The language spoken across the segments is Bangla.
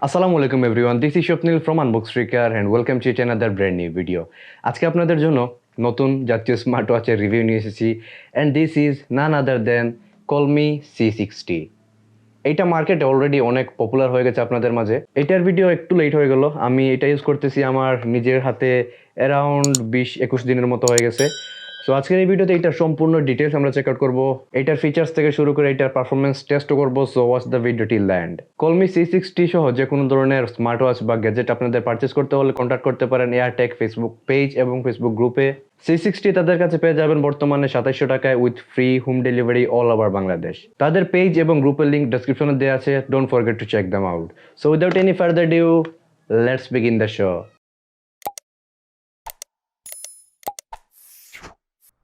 আসসালামু আলাইকুম everyone, this is Swapnil from unbox tricker and welcome to another brand new video. আজকে আপনাদের জন্য নতুন জাতীয় স্মার্ট ওয়াচের রিভিউ নিয়ে এসেছি অ্যান্ড দিস ইজ নান আদার দেন কলমি C60। এইটা মার্কেটে অলরেডি অনেক পপুলার হয়ে গেছে আপনাদের মাঝে। এটার ভিডিও একটু লেট হয়ে গেল, আমি এটা ইউজ করতেছি আমার নিজের হাতে অ্যারাউন্ড 20-21 দিনের মতো হয়ে গেছে। সো আজকের এই ভিডিওতে এটার সম্পূর্ণ ডিটেলস আমরা চেক আউট করবো, এটার ফিচার্স থেকে শুরু করে এটার পারফরমেন্স টেস্টও করবো। So watch the video till the end. Colmi C60 সহ যে কোনো ধরনের স্মার্ট ওয়াচ বা গ্যাজেট আপনাদের পারচেস করতে হলে কন্ট্যাক্ট করতে পারেন এয়ারটেক ফেসবুক পেজ এবং ফেসবুক গ্রুপে। C60 তাদের কাছে পেয়ে যাবেন বর্তমানে 2700 টাকায় with free home delivery all over Bangladesh. তাদের পেজ এবং গ্রুপের লিঙ্ক ডেসক্রিপশনে দেওয়া আছে, don't forget to check them out. So without any further due, let's begin the show.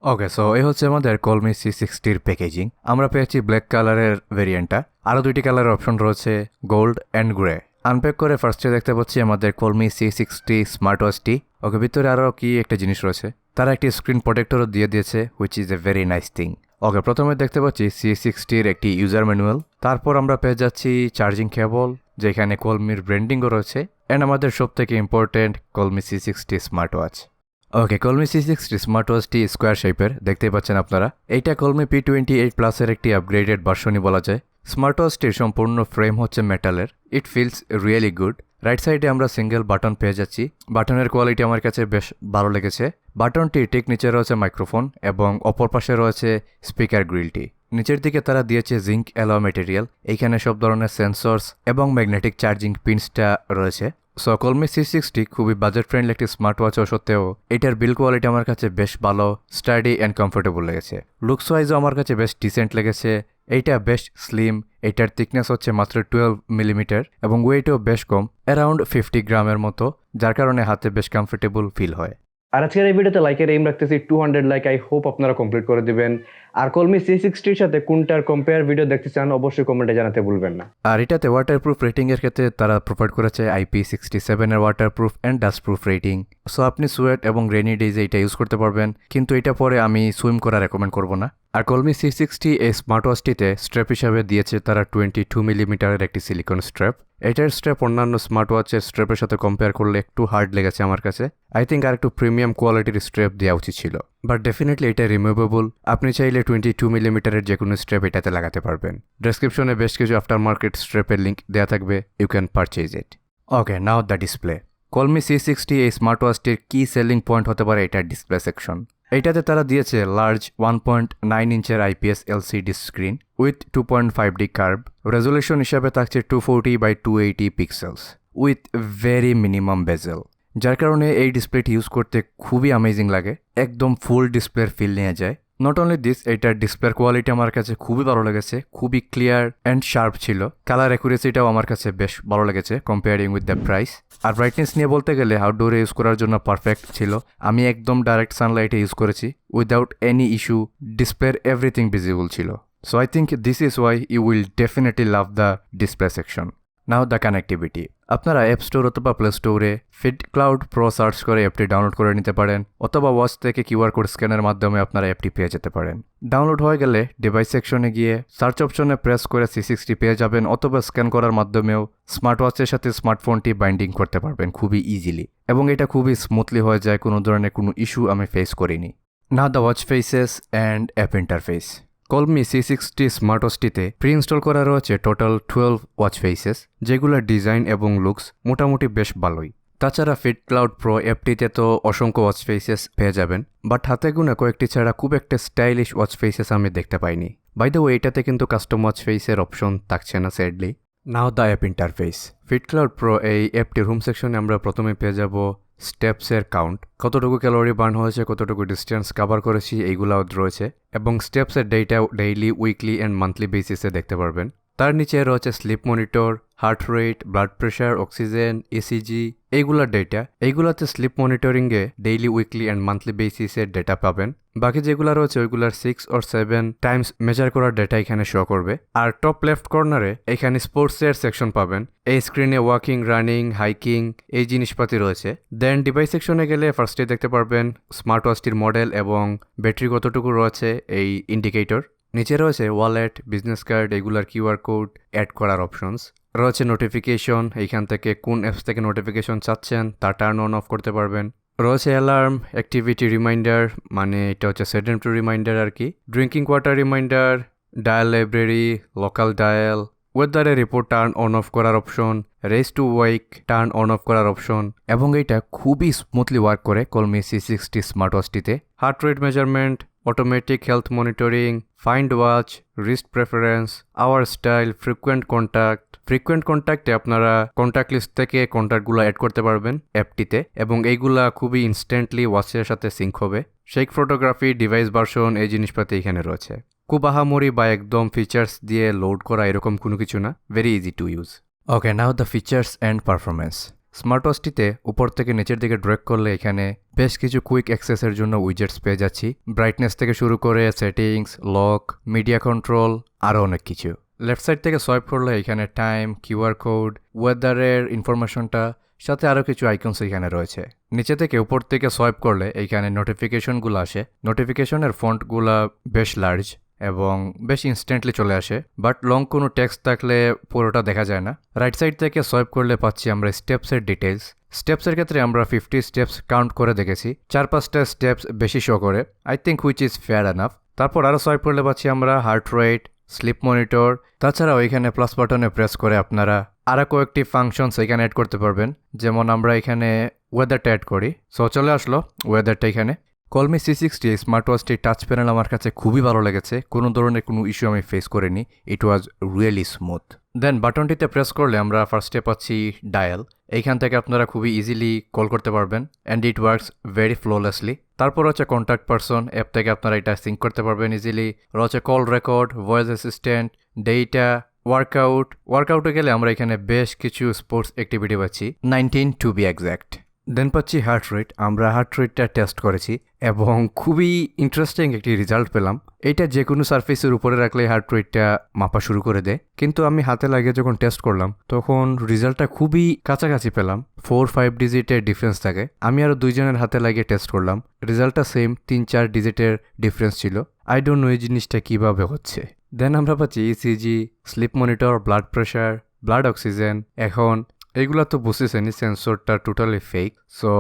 Okay, so এই হচ্ছে আমাদের কলমি C60-র প্যাকেজিং। আমরা পেয়েছি ব্ল্যাক কালারের ভেরিয়েন্টটা, আরও দুইটি কালারের অপশন রয়েছে গোল্ড অ্যান্ড গ্রে। আনপ্যাক করে ফার্স্টে দেখতে পাচ্ছি আমাদের কলমি C60 স্মার্ট ওয়াচটি। ওকে, ভিতরে আরও কি একটা জিনিস রয়েছে, তারা একটি স্ক্রিন প্রোটেক্টরও দিয়ে দিয়েছে, which is a very nice thing. Okay, প্রথমে দেখতে পাচ্ছি C60-র একটি ইউজার ম্যানুয়াল, তারপর আমরা পেয়ে যাচ্ছি চার্জিং কেবল, যেখানে কলমির ব্র্যান্ডিংও রয়েছে, অ্যান্ড আমাদের সব থেকে ইম্পর্টেন্ট কলমি C60 স্মার্ট ওয়াচ। ওকে, কলমি C60 স্মার্ট ওয়াচটি স্কোয়ার শেপের, দেখতেই পাচ্ছেন আপনারা। এইটা কলমি P28 প্লাসের একটি আপগ্রেডেড ভার্সনই বলা যায়। স্মার্ট ওয়াচটির সম্পূর্ণ ফ্রেম হচ্ছে মেটালের, it feels really good. Right সাইডে আমরা সিঙ্গেল বাটন পেয়ে যাচ্ছি, বাটনের কোয়ালিটি আমার কাছে বেশ ভালো লেগেছে। বাটনটি ঠিক নিচে রয়েছে মাইক্রোফোন এবং অপর পাশে রয়েছে স্পিকার গ্রিলটি। নিচের দিকে তারা দিয়েছে জিঙ্ক অ্যালয় ম্যাটেরিয়াল, এইখানে সব ধরনের সেন্সরস এবং ম্যাগনেটিক চার্জিং পিনসটা রয়েছে। সো কলমি C60 খুবই বাজেট ফ্রেন্ডলি একটি স্মার্ট ওয়াচ সত্ত্বেও এটার বিল কোয়ালিটি আমার কাছে বেশ ভালো, স্টাডি অ্যান্ড কমফোর্টেবল লেগেছে। লুকস ওয়াইজও আমার কাছে বেশ ডিসেন্ট লেগেছে। এইটা বেশ স্লিম, এইটার থিকনেস হচ্ছে মাত্র 12 মিলিমিটার এবং ওয়েটও বেশ কম, অ্যারাউন্ড 50 গ্রামের মতো, যার কারণে হাতে বেশ কমফোর্টেবল ফিল হয়। আর আজকের এই ভিডিওতে লাইকের এইম রাখতেছি 200 লাইক, আই হোপ আপনারা কমপ্লিট করে দিবেন। আর কলমি C60-র সাথে কোনটার কম্পেয়ার ভিডিও দেখতে চান অবশ্যই কমেন্টে জানাতে ভুলবেন না। আর এটাতে ওয়াটারপ্রুফ রেটিংয়ের ক্ষেত্রে তারা প্রোভাইড করেছে IP67 এর waterproof and dustproof rating. So আপনি সুয়েট এবং রেনি ডেজে এটা ইউজ করতে পারবেন, কিন্তু এটা পরে আমি সুইম করা রেকমেন্ড করব না। আর কলমি C60 এই স্মার্ট ওয়াচটিতে স্ট্র্যাপ হিসাবে দিয়েছে তারা 22 মিলিমিটারের একটি সিলিকন স্ট্র্যাপ। এটার স্ট্র্যাপ অন্যান্য স্মার্ট ওয়াচের স্ট্র্যাপের সাথে কম্পেয়ার করলে একটু হার্ড লেগেছে আমার কাছে। আই থিঙ্ক আর একটু প্রিমিয়াম কোয়ালিটির স্ট্র্যাপ দেওয়া উচিত ছিল, বাট ডেফিনেটলি এটা রিমুভেবল। আপনি চাইলে 22 মিলিমিটারের যে কোনো স্ট্র্যাপ এটাতে লাগাতে পারবেন। ডেসক্রিপশনে বেশ কিছু আফটার মার্কেট স্ট্র্যাপের লিঙ্ক দেওয়া থাকবে, you can purchase it. Okay, now the display. Colmi C60 এই স্মার্ট ওয়াচটির কি সেলিং পয়েন্ট হতে পারে এটার ডিসপ্লে সেকশন। এইটাতে তারা দিয়েছে লার্জ 1.9 ইঞ্চের IPS LCD screen with 2.5D curve. Resolution হিসাবে থাকছে 240x280 pixels with very minimum bezel, যার কারণে এই ডিসপ্লেটি ইউজ করতে খুবই অ্যামেজিং লাগে, একদম ফুল ডিসপ্লের ফিল নিয়ে যায়। নট অনলি দিস, এটার ডিসপ্লের কোয়ালিটি আমার কাছে খুবই ভালো লেগেছে, খুবই ক্লিয়ার অ্যান্ড শার্প ছিল। কালার অ্যাকুরেসিটাও আমার কাছে বেশ ভালো লেগেছে কম্পেয়ারিং উইথ দ্য প্রাইস। আর ব্রাইটনেস নিয়ে বলতে গেলে আউটডোরে ইউজ করার জন্য পারফেক্ট ছিল। আমি একদম ডাইরেক্ট সানলাইটে ইউজ করেছি উইদাউট এনি ইস্যু, ডিসপ্লের এভরিথিং ভিজিবল ছিল। So I think this is why you will definitely love the display section. Now the connectivity. আপনারা অ্যাপ স্টোর অথবা প্লে স্টোরে ফিটক্লাউড প্রো সার্চ করে অ্যাপটি ডাউনলোড করে নিতে পারেন, অথবা ওয়াচ থেকে QR কোড স্ক্যানের মাধ্যমে আপনারা অ্যাপটি পেয়ে যেতে পারেন। ডাউনলোড হয়ে গেলে ডিভাইস সেকশনে গিয়ে সার্চ অপশনে প্রেস করে C60 পেয়ে যাবেন, অথবা স্ক্যান করার মাধ্যমেও স্মার্ট ওয়াচের সাথে স্মার্টফোনটি বাইন্ডিং করতে পারবেন খুবই ইজিলি, এবং এটা খুবই স্মুথলি হয়ে যায়, কোনো ধরনের কোনো ইস্যু আমি ফেস করিনি। Now the watch faces and app interface. Colmi C60 smart ওয়াচটিতে প্রি ইনস্টল করা রয়েছে টোটাল 12 ওয়াচ ফেসেস, যেগুলোর ডিজাইন এবং লুকস মোটামুটি বেশ ভালোই। তাছাড়া ফিটক্লাউড প্রো অ্যাপটিতে তো অসংখ্য ওয়াচ ফেসেস পেয়ে যাবেন, বাট হাতে গুনে কয়েকটি ছাড়া খুব একটা স্টাইলিশ ওয়াচ ফেসেস আমি দেখতে পাইনি। বাই দ্য ওয়ে, এটাতে কিন্তু কাস্টম ওয়াচ ফেসের অপশন থাকছে না sadly. Now the app interface. FitCloud pro এই অ্যাপটির হোম সেকশনে আমরা প্রথমে পেয়ে যাব স্টেপসের কাউন্ট, কতটুকু ক্যালোরি বার্ন হয়েছে, কতটুকু ডিস্টেন্স কভার করেছি, এইগুলাও রয়েছে, এবং স্টেপসের data daily, weekly and monthly বেসিসে দেখতে পারবেন। তার নিচে রয়েছে sleep monitor, heart rate, blood pressure, oxygen, ECG, এইগুলার ডেটা। এইগুলাতে স্লিপ মনিটরিংয়ে ডেইলি, উইকলি অ্যান্ড মান্থলি বেসিসের ডেটা পাবেন। বাকি যেগুলো রয়েছে ওইগুলার 6 or 7 টাইমস মেজার করার ডেটা এখানে শো করবে। আর টপ লেফট কর্নারে এখানে স্পোর্টসের সেকশন পাবেন। এই স্ক্রিনে ওয়াকিং, রানিং, হাইকিং এই জিনিসপাতি রয়েছে। দেন ডিভাইস সেকশনে গেলে ফার্স্টে দেখতে পারবেন স্মার্ট ওয়াচটির মডেল এবং ব্যাটারি কতটুকু রয়েছে এই ইন্ডিকেটর। নিচে রয়েছে ওয়ালেট, বিজনেস কার্ড, এগুলার QR কোড অ্যাড করার অপশনস। রয়েছে নোটিফিকেশন, এইখান থেকে কোন অ্যাপস থেকে নোটিফিকেশন চাচ্ছেন তা টার্ন অন অফ করতে পারবেন। রয়েছে অ্যালার্ম, অ্যাক্টিভিটি রিমাইন্ডার, মানে এটা হচ্ছে সেডেন্টারি রিমাইন্ডার আর কি, drinking water reminder, dial library, local dial, ওয়েদারের রিপোর্ট টার্ন অন অফ করার option, raise to wake turn on off করার অপশন, এবং এটা খুবই স্মুথলি ওয়ার্ক করে কলমি C60 স্মার্ট ওয়াচটিতে। Heart rate measurement, automatic health monitoring, find watch, wrist preference, hour style, frequent কন্ট্যাক্টে আপনারা কন্ট্যাক্ট লিস্ট থেকে কন্ট্যাক্টগুলো অ্যাড করতে পারবেন অ্যাপটিতে, এবং এইগুলা খুবই ইনস্ট্যান্টলি ওয়াচের সাথে সিঙ্ক হবে। শেক ফটোগ্রাফি, ডিভাইস ভার্সন, এই জিনিসপাতি এখানে রয়েছে। খুব আহামরি বা একদম ফিচার্স দিয়ে লোড করা এরকম কোনো কিছু না, very easy to use. Okay, now the features and performance. Smart ওয়াচটিতে উপর থেকে নিচের দিকে ড্র্যাগ করলে এখানে বেশ কিছু কুইক অ্যাক্সেসের জন্য উইজেটস পেয়ে যাচ্ছি। ব্রাইটনেস থেকে শুরু করে সেটিংস, লক, মিডিয়া কন্ট্রোল, আরও অনেক কিছু। লেফট সাইড থেকে সোয়াইপ করলে এখানে টাইম, কিউআর কোড, ওয়েদারের ইনফরমেশনটা, সাথে আরও কিছু আইকনস এখানে রয়েছে। নিচে থেকে উপর থেকে সোয়াইপ করলে এইখানে নোটিফিকেশনগুলো আসে। নোটিফিকেশনের ফন্টগুলো বেশ লার্জ এবং বেশ ইনস্ট্যান্টলি চলে আসে, বাট লং কোনো টেক্সট থাকলে পুরোটা দেখা যায় না। রাইট সাইড থেকে সোয়াইপ করলে পাচ্ছি আমরা স্টেপসের ডিটেলস। স্টেপসের ক্ষেত্রে আমরা 50 স্টেপস কাউন্ট করে দেখেছি, 4-5টা স্টেপস বেশি শো করে, I think which is fair enough. তারপর আরও সোয়াইপ করলে পাচ্ছি আমরা হার্ট রেট, স্লিপ মনিটর, তাছাড়াও এখানে প্লাস বাটনে প্রেস করে আপনারা আরও কয়েকটি ফাংশনস এখানে অ্যাড করতে পারবেন। যেমন আমরা এখানে ওয়েদারটা অ্যাড করি, সো চলে আসলো ওয়েদারটা এখানে। কলমি C60 স্মার্ট ওয়াচটি টাচ প্যানেল আমার কাছে খুবই ভালো লেগেছে, কোনো ধরনের কোনো ইস্যু আমি ফেস করিনি, it was really smooth. Then বাটনটিতে প্রেস করলে আমরা ফার্স্টে পাচ্ছি ডায়াল, এইখান থেকে আপনারা খুবই ইজিলি কল করতে পারবেন অ্যান্ড ইট ওয়ার্কস ভেরি ফ্লোলেসলি। তারপর হচ্ছে কন্ট্যাক্ট পারসন, অ্যাপ থেকে আপনারা এটা সিঙ্ক করতে পারবেন ইজিলি। রয়েছে call record, voice assistant, data, ওয়ার্কআউটে গেলে আমরা এখানে বেশ কিছু স্পোর্টস অ্যাক্টিভিটি পাচ্ছি, 19 টু বি এক্স্যাক্ট। দেন পাচ্ছি হার্ট রেট, আমরা হার্ট রেটটা টেস্ট করেছি এবং খুবই ইন্টারেস্টিং একটি রেজাল্ট পেলাম। এটা যে কোনো সারফেসের উপরে রাখলে হার্ট রেটটা মাপা শুরু করে দেয়, কিন্তু আমি হাতে লাগিয়ে যখন টেস্ট করলাম তখন রেজাল্টটা খুবই কাছাকাছি পেলাম, 4-5 ডিজিটের ডিফারেন্স থাকে। আমি আরও 2 জনের হাতে লাগিয়ে টেস্ট করলাম, রেজাল্টটা সেম, 3-4 ডিজিটের ডিফারেন্স ছিল। আই ডোন্ট নো এই জিনিসটা কীভাবে হচ্ছে। দেন আমরা পাচ্ছি ECG, sleep monitor, blood pressure, blood oxygen. এখন এইগুলা তো বুঝতেছেনি সেন্সরটা টোটালি ফেক, সো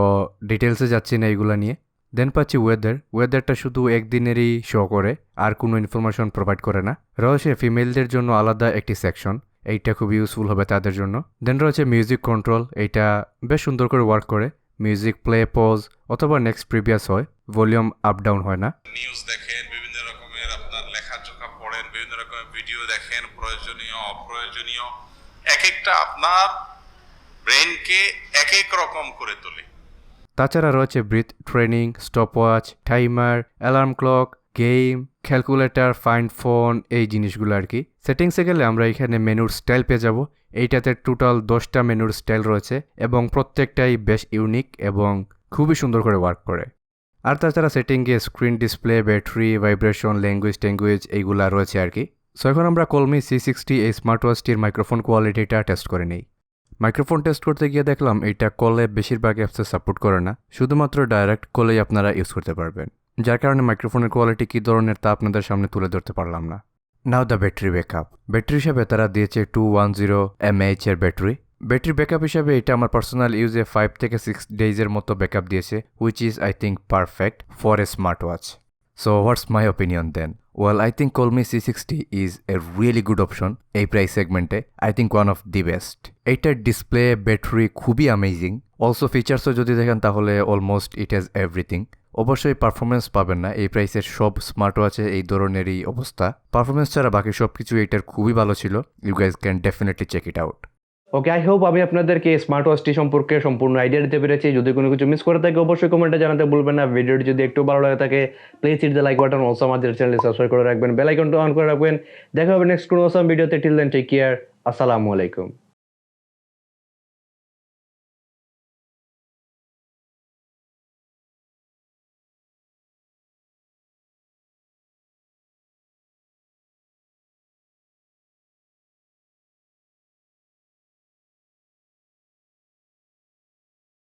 ডিটেলসে যাচ্ছি না এইগুলা নিয়ে। দেন পাচ্ছি ওয়েদারটা শুধু একদিনেরই শো করে, আর কোনো ইনফরমেশন প্রোভাইড করে না। রয়েছে ফিমেলদের জন্য আলাদা একটি সেকশন, এইটা খুব ইউজফুল হবে তাদের জন্য। দেন রয়েছে মিউজিক কন্ট্রোল, এইটা বেশ সুন্দর করে ওয়ার্ক করে, মিউজিক প্লে, পজ অথবা নেক্সট প্রিভিয়াস হয়, ভলিউম আপ ডাউন হয় না। নিউজ দেখেন, বিভিন্ন রকমের আপনার লেখাজোখা পড়েন, বিভিন্ন রকমের ভিডিও দেখেন, প্রয়োজনীয় অপ্রয়োজনীয়, এক একটা আপনার ব্রেনকে এক এক রকম করে তোলে। তাছাড়া রয়েছে breath training, stopwatch, timer, alarm clock, game, calculator, find phone, এই জিনিসগুলো আর কি। সেটিংসে গেলে আমরা এখানে মেনুর স্টাইল পেয়ে যাব। এইটাতে টোটাল 10টা মেনুর স্টাইল রয়েছে এবং প্রত্যেকটাই বেশ ইউনিক এবং খুবই সুন্দর করে ওয়ার্ক করে। আর তাছাড়া সেটিংয়ে screen display, battery, vibration, language এইগুলা রয়েছে আর কি। সো এখন আমরা কলমি C60 এই স্মার্ট ওয়াচটির মাইক্রোফোন কোয়ালিটিটা টেস্ট করে নিই। মাইক্রোফোন টেস্ট করতে গিয়ে দেখলাম এইটা কলে বেশিরভাগ অ্যাপসে সাপোর্ট করে না, শুধুমাত্র ডাইরেক্ট কলেই আপনারা ইউজ করতে পারবেন, যার কারণে মাইক্রোফোনের কোয়ালিটি কী ধরনের তা আপনাদের সামনে তুলে ধরতে পারলাম না। নাও দ্য ব্যাটারি ব্যাকআপ। ব্যাটারি হিসাবে তারা দিয়েছে 210 mAh এর ব্যাটারি। ব্যাটারি ব্যাকআপ হিসাবে এটা আমার পার্সোনাল ইউজে 5 থেকে 6 ডেজের মতো ব্যাকআপ দিয়েছে, which is I think perfect for a smart watch. So what's my opinion then? Well, I think Colmi C60 is a really good option এই প্রাইস সেগমেন্টে, I think one of the best. এইটার ডিসপ্লে, ব্যাটারি খুবই অ্যামেজিং। অলসো ফিচার্সও যদি দেখেন তাহলে অলমোস্ট ইট হ্যাজ এভরিথিং। অবশ্যই পারফরমেন্স পাবেন না, এই প্রাইসের সব স্মার্ট ওয়াচে এই ধরনেরই অবস্থা। পারফরমেন্স ছাড়া বাকি সব কিছু এইটার খুবই ভালো ছিল। You guys can definitely check it out. Okay, I hope আমি আপনাদেরকে স্মার্ট ওয়াচটি সম্পর্কে সম্পূর্ণ আইডিয়া দিতে পেরেছি। যদি কোনো কিছু মিস করে থাকে অবশ্যই কমেন্টে জানাতে ভুলবেন না। ভিডিওটি যদি একটু ভালো লাগে থাকে please hit the like button, also আমাদের চ্যানেলটি সাবস্ক্রাইব করে রাখবেন, বেল আইকনটা অন করে রাখবেন। দেখা হবে নেক্সট কোনো অসাম ভিডিওতে। টিল দেন টেক কেয়ার, আসসালামু আলাইকুম।